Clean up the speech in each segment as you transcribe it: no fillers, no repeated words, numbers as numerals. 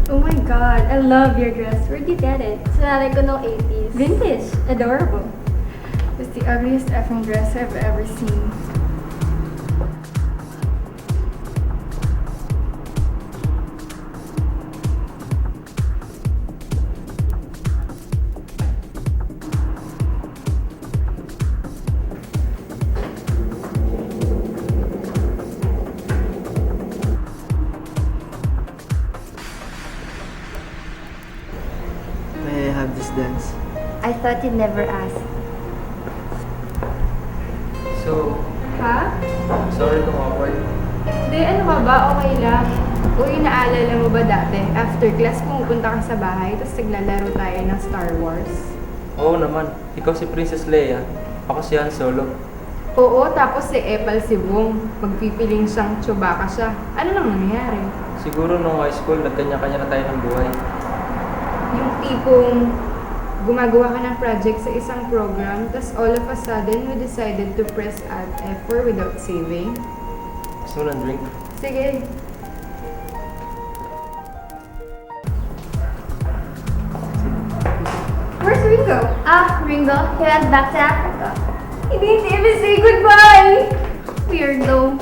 Oh my god, I love your dress. Where'd you get it? Sinanay ko noong 80s. Vintage. Adorable. It's the ugliest effing dress I've ever seen. May I have this dance? I thought you'd never ask. So, Ha? sorry kung awkward. Hindi, ano ka ba? Okay lang. Uy, naalala mo ba dati? After class, pumupunta ka sa bahay, tapos naglalaro tayo ng Star Wars. Oo naman, ikaw si Princess Leia, ako si Han Solo. Oo, tapos si Epal si Bong. Magpipiling siyang Chewbacca siya. Ano nang nangyari? Siguro nung high school, nagkanya-kanya na tayo ng buhay. Yung tipong gumagawa ka ng project sa isang program, tapos all of a sudden, we decided to press Alt F4 without saving. Gusto mo ng drink? Sige. Where's Ringo? Ringo, he went back to Africa. He didn't even say goodbye! Weirdo.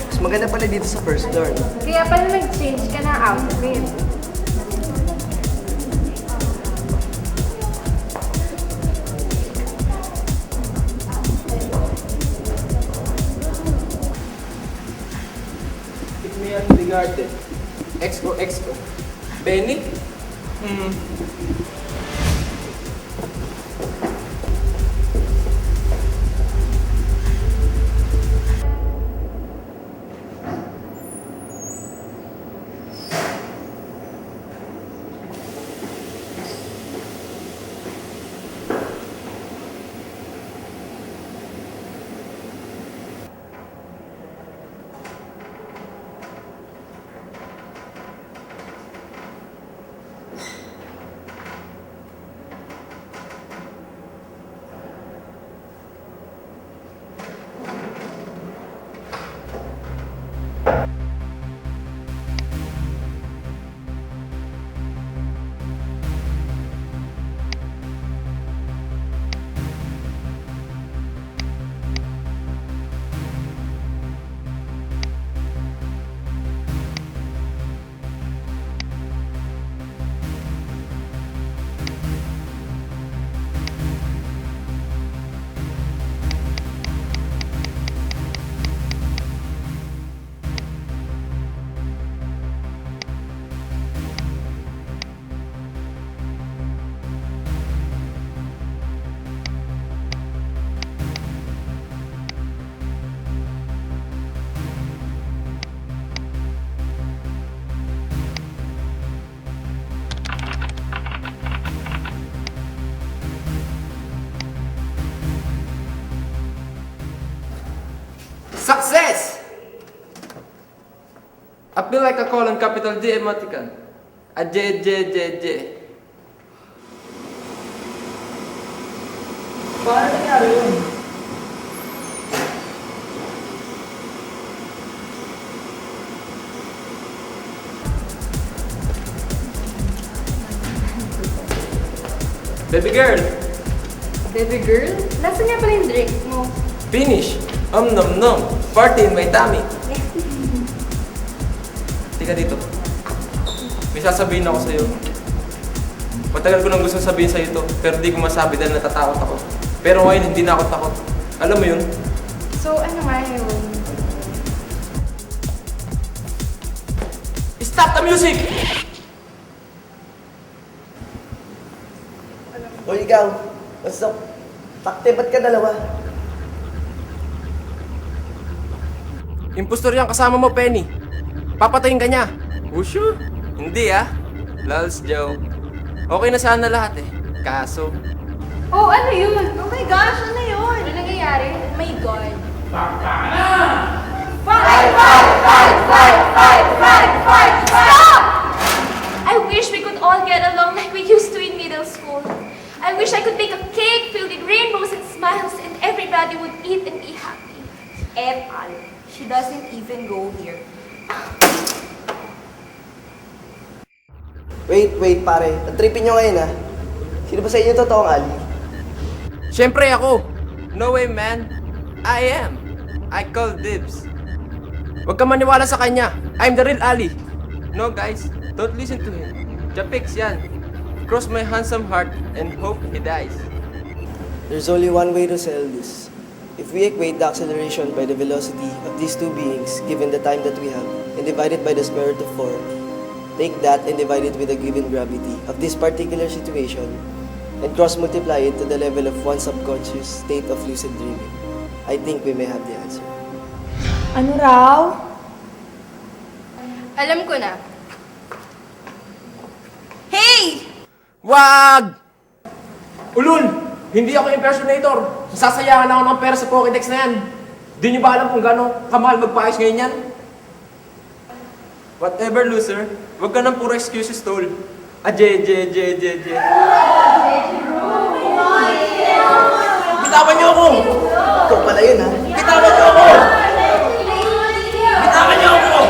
Mas maganda pala dito sa first floor. Kaya pala nag-change ka ng outfit. Pick me at the garden. Exco, exco. Benny? Success! I feel like a colon capital J emoticon. A J, J, J, J. Paano nangyari yun? Baby girl, Baby girl, nasa niya pala yung drink mo? finish! Nom nom, party in my tummy. Tika dito. May sasabihin ako sa'yo. Matagal ko nang gusto sabihin sa'yo to, pero di ko masabi dahil natatakot ako. Pero ngayon, hindi na ako takot. Alam mo yun? So, ano nga yun? Stop the music! O ikaw, what's up? Takte, ba't ka dalawa? Impostor yung kasama mo, Penny. Papatayin ka niya. Wushu! Hindi ah. Lols joke. Okay na sana lahat eh. Kaso, Oh, ano yun? Oh my gosh, ano yun? Ano nangyayari? Oh my God. Stop! I wish we could all get along like we used to in middle school. I wish I could make a cake filled with rainbows and smiles and everybody would eat and be happy. Etal. She doesn't even go here. Wait, pare. Natripin nyo ngayon, ah. Sino ba sa inyo totoong Ali? syempre ako. No way man. I am. I call dibs. Huwag ka maniwala sa kanya. I'm the real Ali. No guys, don't listen to him. Japix yan. Cross my handsome heart and hope he dies. There's only one way to settle this. If we equate the acceleration by the velocity of these two beings given the time that we have and divide it by the square root of 4, take that and divide it with the given gravity of this particular situation and cross-multiply it to the level of one subconscious state of lucid dreaming. I think we may have the answer. Ano raw? Alam ko na. Hey! Wag! Ulul! Hindi ako impersonator. Nasasayangan ako ng pera sa Pokédex na yan. Di niyo ba alam kung gano'ng kamahal magpaayos ngayon yan? Whatever, loser. Huwag ka ng puro excuses, tol. Je. Bitawan niyo ako! Ikaw pala yun, ha? Bitawan niyo ako! Bitawan niyo ako!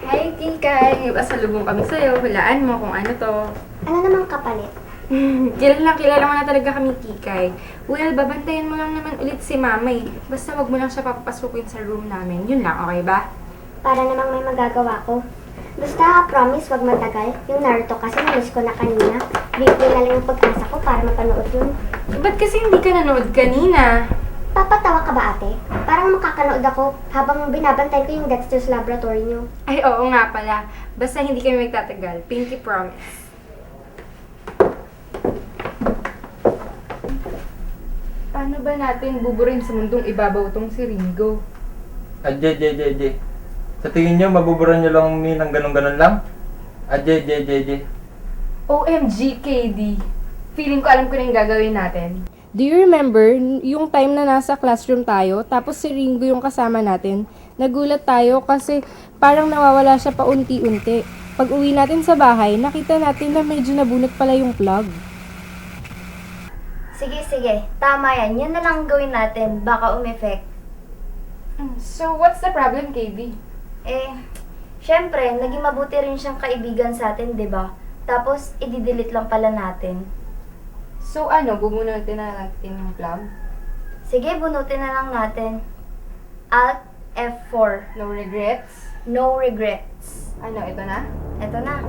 Hi, Kikay. May pasalubong kami sa'yo. Hulaan mo kung ano to. Ano namang kapalit? Kilala mo na talaga kami, Kikay. Well, babantayan mo lang naman ulit si Mama eh. Basta wag mo lang siya papapasukin sa room namin. Yun lang, okay ba? Para namang may magagawa ko. Basta, promise, wag matagal. Yung Naruto kasi namiss ko na kanina. Bigyan na lang yung pag-asa ko para mapanood yun. Ba't kasi hindi ka nanood kanina? Papatawa ka ba, ate? Parang makakanood ako habang binabantay ko yung Dexter's Laboratory niyo. Ay, oo nga pala. Basta hindi kami magtatagal. Pinky promise. Paano ba natin buburin sa mundong ibabaw tong si Ringo? Je. Sa tingin niyo, mabuburan niyo lang mi ng ganun-ganun lang? Je. OMG, KD. Feeling ko alam ko na yung gagawin natin. Do you remember yung time na nasa classroom tayo, tapos si Ringo yung kasama natin? Nagulat tayo kasi parang nawawala siya paunti-unti. Pag uwi natin sa bahay, nakita natin na medyo nabunot pala yung plug. Sige. Tama yan. Yan na lang ang gawin natin. Baka umeffect. So, what's the problem, KD? Syempre, naging mabuti rin siyang kaibigan sa atin, di ba? Tapos, i-delete lang pala natin. So, ano, bubunutin na natin yung plug? Sige, bunutin na lang natin. Alt F4. No regrets? No regrets. Ano, ito na? Eto na.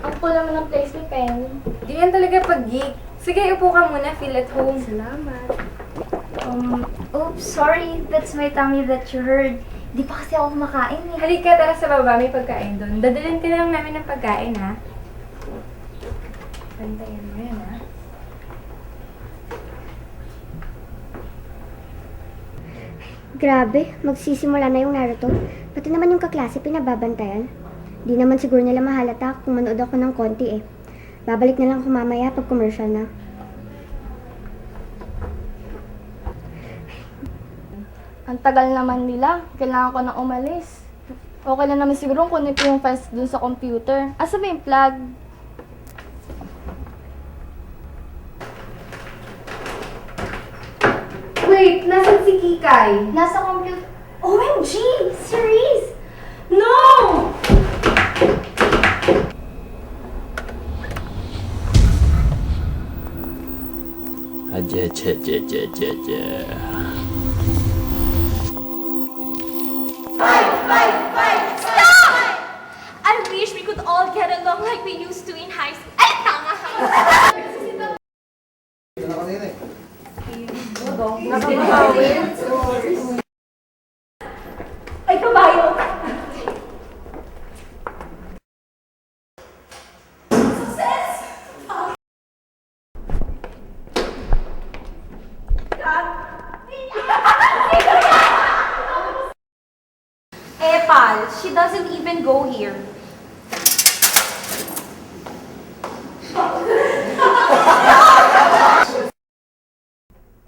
Ang cool naman ng place ni Penny. Ganyan talaga pag-geek. Sige, upo ka muna. Feel at home. Salamat. Oops, sorry. That's my tummy that you heard. Di pa kasi ako kumakain eh. Halika, tara sa baba. May pagkain doon. Dadalhin ka lang namin ng pagkain, ha? Bantayan mo yan, ha? Grabe, magsisimula na yung Naruto. Pati naman yung kaklase pinababantayan. Di naman siguro nila mahalata kung manood ako ng konti eh. Babalik na lang ako mamaya pag commercial na. Ang tagal naman nila. Kailangan ko na umalis. Okay lang naman siguro kung kunin ko yung files dun sa computer. Asa ba yung plug? Wait, nasan si Kikay? Nasa computer. OMG! Series! No! Je. I wish we could all get along like we used to in high school. Ay, tanga! Epal, she doesn't even go here.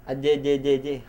Aje.